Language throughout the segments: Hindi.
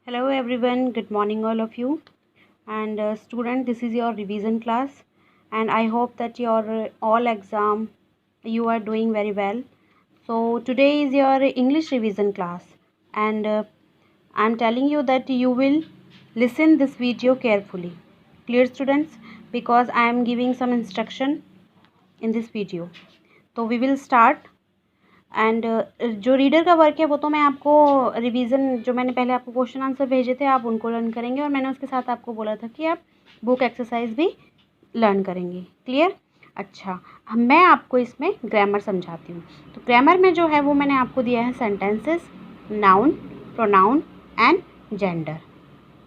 Hello everyone, good morning all of you. And student, this is your revision class, and I hope that your all exam you are doing very well. So today is your English revision class, and I'm telling you that you will listen this video carefully. Clear students, because I am giving some instruction in this video. So we will start. And जो रीडर का वर्क है वो तो मैं आपको रिवीजन, जो मैंने पहले आपको क्वेश्चन आंसर भेजे थे आप उनको लर्न करेंगे, और मैंने उसके साथ आपको बोला था कि आप बुक एक्सरसाइज भी लर्न करेंगे। क्लियर? अच्छा, मैं आपको इसमें ग्रामर समझाती हूँ। तो ग्रामर में जो है वो मैंने आपको दिया है sentences, noun, pronoun and gender.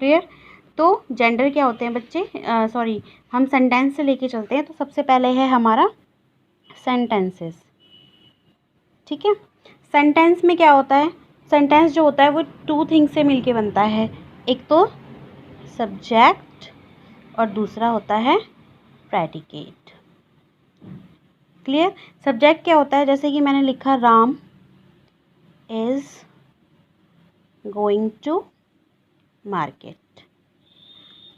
Clear? तो जेंडर क्या होते हैं बच्चे, सॉरी, हम सेंटेंस से लेके चलते हैं। तो सबसे पहले है हमारा सेंटेंसेस। ठीक है, सेंटेंस में क्या होता है? सेंटेंस जो होता है वो टू थिंग्स से मिलके बनता है। एक तो सब्जेक्ट और दूसरा होता है प्रेडिकेट। क्लियर? सब्जेक्ट क्या होता है? जैसे कि मैंने लिखा Ram is going to market.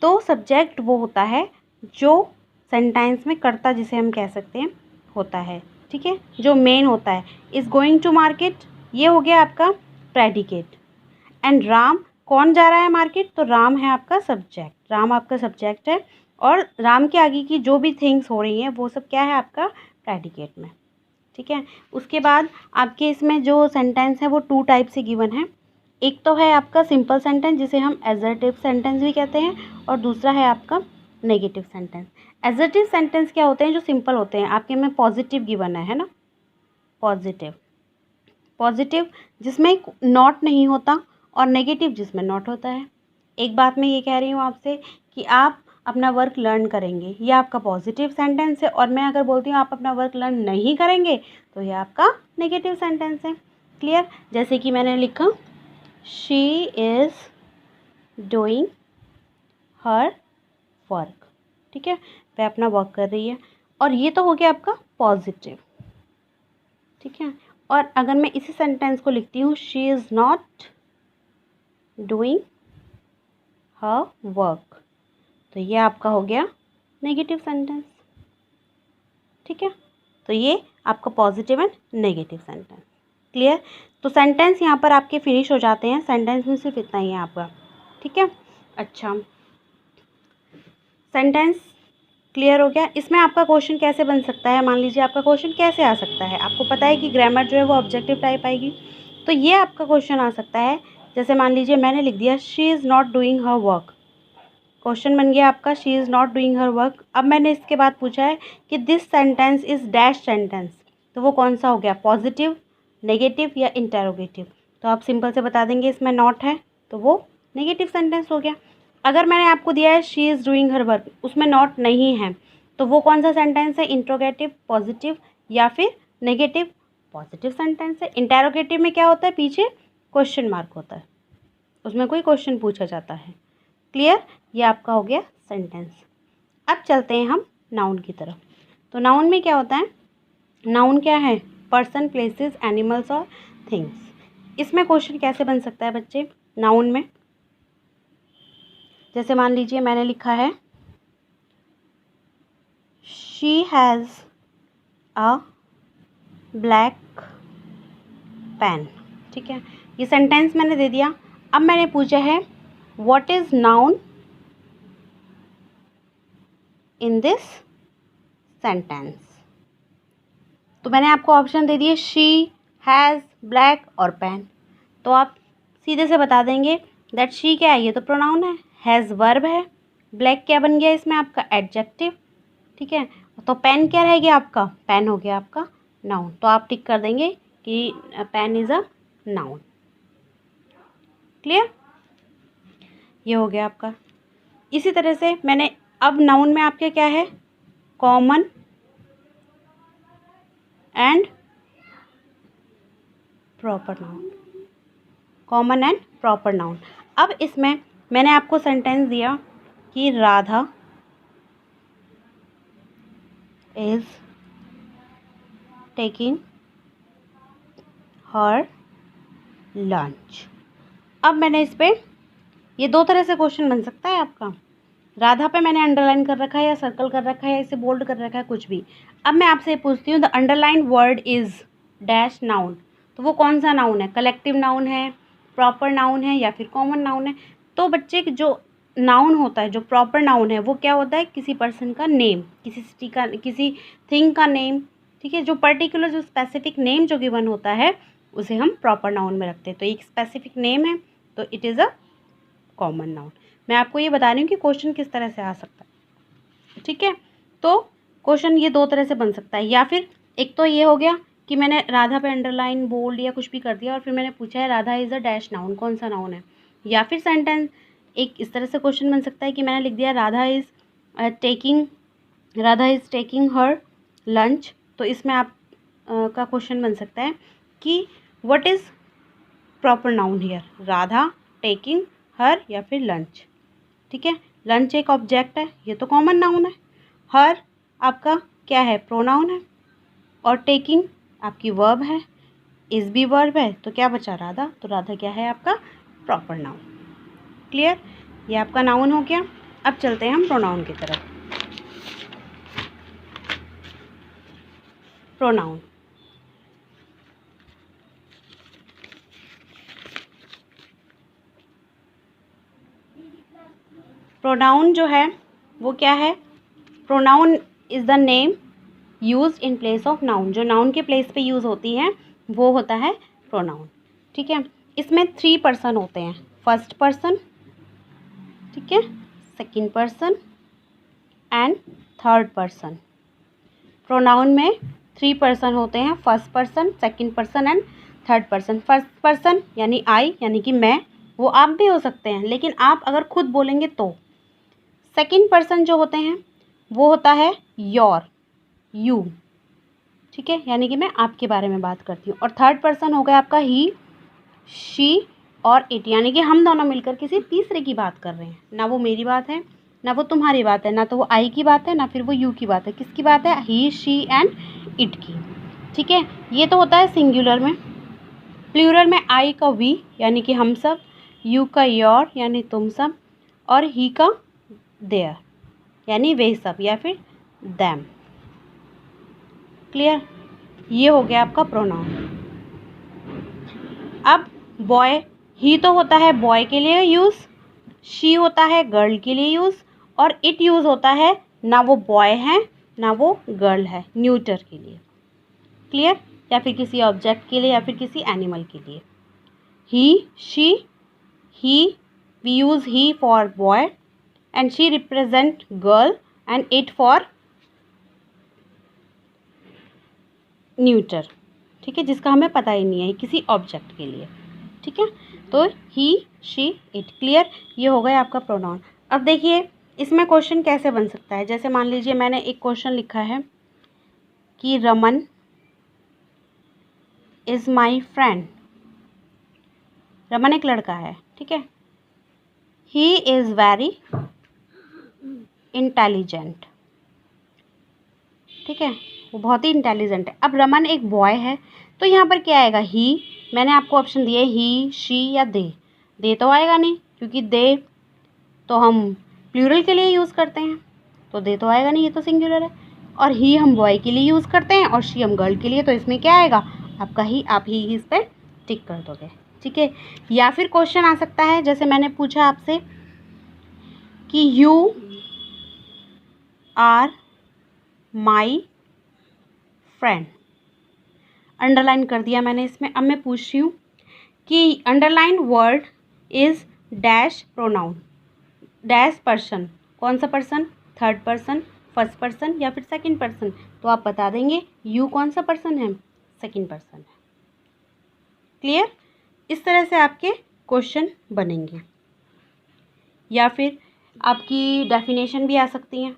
तो सब्जेक्ट वो होता है जो सेंटेंस में कर्ता, जिसे हम कह सकते हैं, होता है। ठीक है, जो मेन होता है। इज गोइंग टू मार्केट, ये हो गया आपका प्रेडिकेट। एंड राम, कौन जा रहा है मार्केट? तो राम है आपका सब्जेक्ट। राम आपका सब्जेक्ट है, और राम के आगे की जो भी थिंग्स हो रही हैं वो सब क्या है आपका प्रेडिकेट में। ठीक है, उसके बाद आपके इसमें जो सेंटेंस है वो टू टाइप से गिवन है। एक तो है आपका सिंपल सेंटेंस, जिसे हम एजर्टिव सेंटेंस भी कहते हैं, और दूसरा है आपका नेगेटिव सेंटेंस। एजर्टिव सेंटेंस क्या होते हैं? जो सिंपल होते हैं। आपके में पॉजिटिव गिवन है ना, पॉजिटिव, पॉजिटिव जिसमें नॉट नहीं होता, और नेगेटिव जिसमें नॉट होता है। एक बात मैं ये कह रही हूँ आपसे कि आप अपना वर्क लर्न करेंगे, ये आपका पॉजिटिव सेंटेंस है, और मैं अगर बोलती हूँ आप अपना वर्क लर्न नहीं करेंगे तो ये आपका नेगेटिव सेंटेंस है। क्लियर? जैसे कि मैंने लिखा she is doing her work. ठीक है, वह अपना वर्क कर रही है, और ये तो हो गया आपका पॉजिटिव। ठीक है, और अगर मैं इसी सेंटेंस को लिखती हूँ she is not doing her work, तो ये आपका हो गया नेगेटिव सेंटेंस। ठीक है, तो ये आपका positive and negative sentence. Clear? तो सेंटेंस यहाँ पर आपके फिनिश हो जाते हैं। सेंटेंस में सिर्फ इतना ही है आपका। ठीक है, अच्छा, सेंटेंस क्लियर हो गया। इसमें आपका क्वेश्चन कैसे बन सकता है? मान लीजिए आपका क्वेश्चन कैसे आ सकता है? आपको पता है कि ग्रामर जो है वो ऑब्जेक्टिव टाइप आएगी, तो ये आपका क्वेश्चन आ सकता है। जैसे मान लीजिए मैंने लिख दिया she is not doing her work. Question बन गया आपका she is not doing her work. अब मैंने इसके बाद पूछा है कि this sentence is dash sentence, तो वो कौन सा हो गया? पॉजिटिव, नेगेटिव या इंटेरोगेटिव? तो आप सिंपल से बता देंगे इसमें नॉट है, तो वो नेगेटिव सेंटेंस हो गया। अगर मैंने आपको दिया है she is doing her work, उसमें नॉट नहीं है, तो वो कौन सा सेंटेंस है? इंट्रोगेटिव, पॉजिटिव या फिर नेगेटिव? पॉजिटिव सेंटेंस है। इंटेरोगेटिव में क्या होता है? पीछे क्वेश्चन मार्क होता है, उसमें कोई क्वेश्चन पूछा जाता है। क्लियर? ये आपका हो गया सेंटेंस। अब चलते हैं हम नाउन की तरफ। तो नाउन में क्या होता है? नाउन क्या है? पर्सन, प्लेसेस, एनिमल्स और थिंग्स। इसमें क्वेश्चन कैसे बन सकता है बच्चे नाउन में? जैसे मान लीजिए मैंने लिखा है she has a black pen. ठीक है, ये सेंटेंस मैंने दे दिया। अब मैंने पूछा है what is noun in this sentence. तो मैंने आपको ऑप्शन दे दिए शी, हैज़, ब्लैक और पेन। तो आप सीधे से बता देंगे दैट शी क्या है? ये तो प्रोनाउन है। हैज़ वर्ब है। ब्लैक क्या बन गया इसमें? आपका एडजेक्टिव। ठीक है, तो पेन क्या रह गया आपका? पेन हो गया आपका नाउन। तो आप टिक कर देंगे कि pen is a noun. Clear? ये हो गया आपका। इसी तरह से मैंने अब नाउन में आपके क्या है? Common and proper noun. Common and proper noun. अब इसमें मैंने आपको सेंटेंस दिया कि Radha is taking her lunch. अब मैंने इस पर ये दो तरह से क्वेश्चन बन सकता है आपका। राधा पे मैंने अंडरलाइन कर रखा है या सर्कल कर रखा है या इसे बोल्ड कर रखा है, कुछ भी। अब मैं आपसे पूछती हूँ, the underline word is dash noun, तो वो कौन सा नाउन है? कलेक्टिव नाउन है, प्रॉपर नाउन है, या फिर कॉमन नाउन है? तो बच्चे जो नाउन होता है, जो प्रॉपर नाउन है, वो क्या होता है? किसी पर्सन का नेम, किसी सिटी का, किसी थिंग का नेम, ठीक है। जो पर्टिकुलर, जो स्पेसिफिक नेम जो गिवन होता है उसे हम प्रॉपर नाउन में रखते हैं। तो एक स्पेसिफिक नेम है तो it is a common noun. मैं आपको ये बता रही हूँ कि क्वेश्चन किस तरह से आ सकता है, ठीक है। तो क्वेश्चन ये दो तरह से बन सकता है, या फिर एक तो ये हो गया कि मैंने राधा पे अंडरलाइन, बोल्ड या कुछ भी कर दिया और फिर मैंने पूछा है Radha is a dash noun, कौन सा नाउन है। या फिर सेंटेंस एक इस तरह से क्वेश्चन बन सकता है कि मैंने लिख दिया Radha is taking her lunch, तो इसमें आप का क्वेश्चन बन सकता है कि what is proper noun here, Radha taking her या फिर लंच, ठीक है। लंच एक ऑब्जेक्ट है, ये तो कॉमन नाउन है। हर आपका क्या है? प्रोनाउन है। और टेकिंग आपकी वर्ब है, इज़ भी वर्ब है, तो क्या बचा? राधा। तो राधा क्या है? आपका प्रॉपर नाउन। क्लियर? ये आपका नाउन हो गया। अब चलते हैं हम प्रोनाउन की तरफ। प्रोनाउन, प्रोनाउन जो है वो क्या है? Pronoun is the name use in place of noun, जो नाउन के प्लेस पे यूज़ होती हैं वो होता है प्रोनाउन, ठीक है। इसमें 3 पर्सन होते हैं, फर्स्ट पर्सन, ठीक है, second person and third person. Pronoun में 3 पर्सन होते हैं, first person, second person and third person. First person यानी आई, यानी कि मैं, वो आप भी हो सकते हैं, लेकिन आप अगर खुद बोलेंगे तो। सेकंड पर्सन जो होते हैं वो होता है योर, यू, ठीक है, यानी कि मैं आपके बारे में बात करती हूँ। और थर्ड पर्सन हो गया आपका ही, शी और इट, यानी कि हम दोनों मिलकर किसी तीसरे की बात कर रहे हैं। ना वो मेरी बात है, ना वो तुम्हारी बात है, ना तो वो आई की बात है, ना फिर वो यू की बात है। किसकी बात है? ही, शी एंड इट की, ठीक है। ये तो होता है सिंगुलर में। प्लूरल में आई का वी, यानी कि हम सब, यू का योर, यानी तुम सब, और ही का देयर, यानी वे सब या फिर दैम। क्लियर? ये हो गया आपका प्रोनाउन। अब बॉय, ही तो होता है बॉय के लिए यूज़, शी होता है गर्ल के लिए यूज़, और इट यूज़ होता है ना वो बॉय है ना वो गर्ल है, न्यूटर के लिए। क्लियर? या फिर किसी ऑब्जेक्ट के लिए या फिर किसी एनिमल के लिए। He, she, he, we use he for boy and she represent girl and it for neuter, ठीक है, जिसका हमें पता ही नहीं है, किसी ऑब्जेक्ट के लिए, ठीक है। तो ही, शी, इट। क्लियर? ये हो गया आपका प्रोनाउन। अब देखिए इसमें क्वेश्चन कैसे बन सकता है। जैसे मान लीजिए मैंने एक क्वेश्चन लिखा है कि Raman is my friend. Raman एक लड़का है, ठीक है। ही इज़ वेरी इंटेलिजेंट, ठीक है, वो बहुत ही इंटेलिजेंट है। अब रमन एक बॉय है, तो यहाँ पर क्या आएगा? ही, मैंने आपको ऑप्शन दिए ही, शी या दे। दे तो आएगा नहीं, क्योंकि दे तो हम प्लूरल के लिए यूज़ करते हैं, तो दे तो आएगा नहीं, ये तो सिंगुलर है। और ही हम बॉय के लिए यूज़ करते हैं और शी हम गर्ल के लिए, तो इसमें क्या आएगा? आपका ही, आप ही इस पर टिक कर दोगे, ठीक है। या फिर क्वेश्चन आ सकता है, जैसे मैंने पूछा आपसे कि you are my friend, underline कर दिया मैंने इसमें। अब मैं पूछ रही हूँ कि underline word is dash pronoun, dash person, कौन सा person? Third person, first person या फिर सेकंड पर्सन? तो आप बता देंगे यू कौन सा पर्सन है? सेकंड पर्सन है। क्लियर? इस तरह से आपके क्वेश्चन बनेंगे। या फिर आपकी डेफिनेशन भी आ सकती हैं,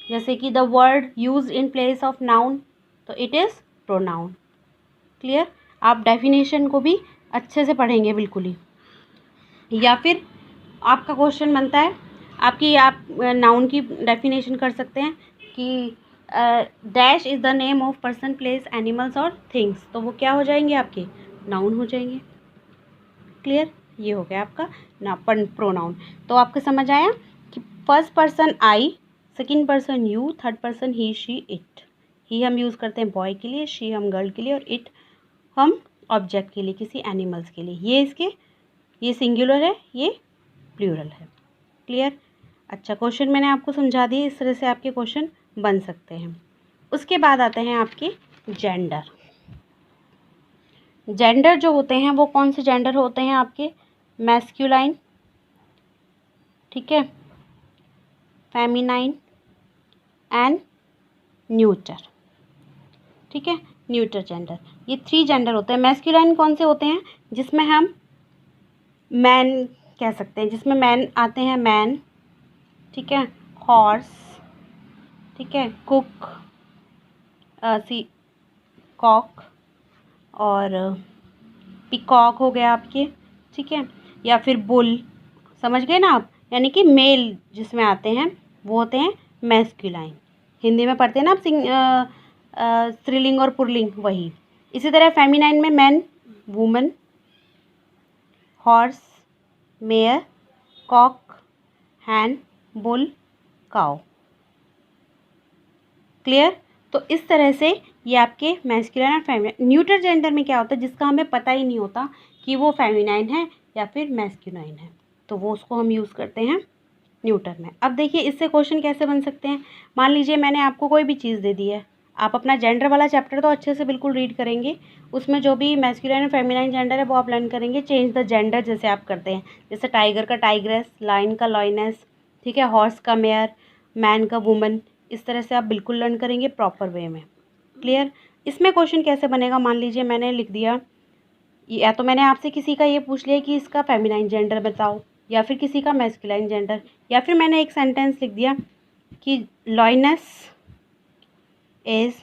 जैसे कि the word used in place of noun, तो इट इज़ प्रोनाउन। क्लियर? आप डेफिनेशन को भी अच्छे से पढ़ेंगे बिल्कुल ही। या फिर आपका क्वेश्चन बनता है आप नाउन की डेफिनेशन कर सकते हैं कि dash is the name of person, place, animals और थिंग्स, तो वो क्या हो जाएंगे? आपके नाउन हो जाएंगे। क्लियर? ये हो गया आपका ना प्रोनाउन। तो आपको समझ आया कि first person I, second person you, third person he she it. He हम यूज़ करते हैं बॉय के लिए, शी हम गर्ल के लिए, और इट हम ऑब्जेक्ट के लिए, किसी एनिमल्स के लिए। ये सिंगुलर है, ये प्लूरल है। क्लियर? अच्छा, क्वेश्चन मैंने आपको समझा दिए, इस तरह से आपके क्वेश्चन बन सकते हैं। उसके बाद आते हैं आपके जेंडर। जेंडर जो होते हैं वो कौन से जेंडर होते हैं आपके? मैस्कुलाइन, ठीक है, फेमिनाइन एंड न्यूटर, ठीक है, न्यूटर जेंडर। ये 3 जेंडर होते हैं। मैस्कुलाइन कौन से होते हैं? जिसमें हम मैन कह सकते हैं, जिसमें मैन आते हैं, मैन, ठीक है, हॉर्स, ठीक है, कुक, कॉक और पिकॉक हो गया आपके, ठीक है, या फिर बुल, समझ गए ना आप? यानी कि मेल जिसमें आते हैं वो होते हैं मैस्कुलाइन। हिंदी में पढ़ते हैं ना आप स्त्रीलिंग और पुल्लिंग, वही। इसी तरह फेमिनाइन में man, woman, horse, mare, cock, hen, bull, cow. Clear? तो इस तरह से ये आपके मैस्कुलाइन और फेमिनाइन। न्यूटर जेंडर में क्या होता है? जिसका हमें पता ही नहीं होता कि वो फेमिनाइन है या फिर मैस्कुलाइन है, तो वो उसको हम यूज़ करते हैं न्यूटर में। अब देखिए इससे क्वेश्चन कैसे बन सकते हैं। मान लीजिए मैंने आपको कोई भी चीज़ दे दी है, आप अपना जेंडर वाला चैप्टर तो अच्छे से बिल्कुल रीड करेंगे, उसमें जो भी मैस्कुलाइन और फेमिनाइन जेंडर है वो आप लर्न करेंगे। चेंज द जेंडर जैसे आप करते हैं, जैसे टाइगर का टाइग्रेस, लाइन का लॉयनेस, ठीक है, हॉर्स का मेयर, मैन का वुमन, इस तरह से आप बिल्कुल लर्न करेंगे प्रॉपर वे में। क्लियर? इसमें क्वेश्चन कैसे बनेगा? मान लीजिए मैंने लिख दिया, या तो मैंने आपसे किसी का ये पूछ लिया कि इसका फेमिनाइन जेंडर बताओ, या फिर किसी का मैस्कुलाइन जेंडर, या फिर मैंने एक सेंटेंस लिख दिया कि lioness is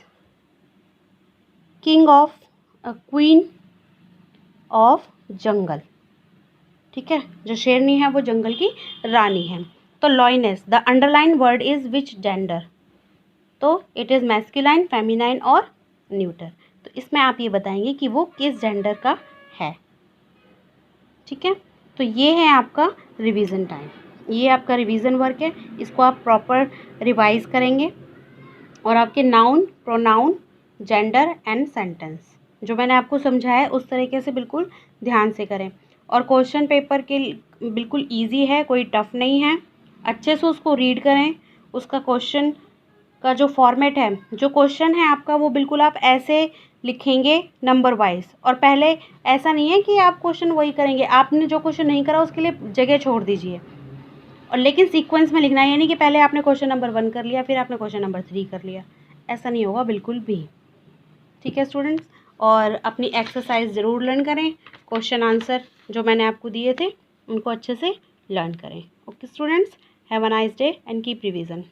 king of queen of jungle, ठीक है, जो शेरनी है वो जंगल की रानी है। तो lioness, the underline word is which gender? तो इट इज़ मैस्कुलाइन, फेमिनाइन और न्यूटर। तो इसमें आप ये बताएंगे कि वो किस जेंडर का है, ठीक है। तो ये है आपका रिवीजन टाइम, ये आपका रिवीजन वर्क है, इसको आप प्रॉपर रिवाइज करेंगे, और आपके noun, pronoun, gender and sentence जो मैंने आपको समझाया है उस तरीके से बिल्कुल ध्यान से करें। और क्वेश्चन पेपर के बिल्कुल इजी है, कोई टफ नहीं है, अच्छे से उसको रीड करें। उसका क्वेश्चन का जो फॉर्मेट है, जो क्वेश्चन है आपका, वो बिल्कुल आप ऐसे लिखेंगे नंबर वाइज। और पहले ऐसा नहीं है कि आप क्वेश्चन वही करेंगे, आपने जो क्वेश्चन नहीं करा उसके लिए जगह छोड़ दीजिए, और लेकिन सीक्वेंस में लिखना है, यानी कि पहले आपने क्वेश्चन नंबर 1 कर लिया, फिर आपने क्वेश्चन नंबर 3 कर लिया, ऐसा नहीं होगा बिल्कुल भी, ठीक है स्टूडेंट्स। और अपनी एक्सरसाइज ज़रूर लर्न करें, क्वेश्चन आंसर जो मैंने आपको दिए थे उनको अच्छे से लर्न करें। Okay students, have a nice day and keep revision.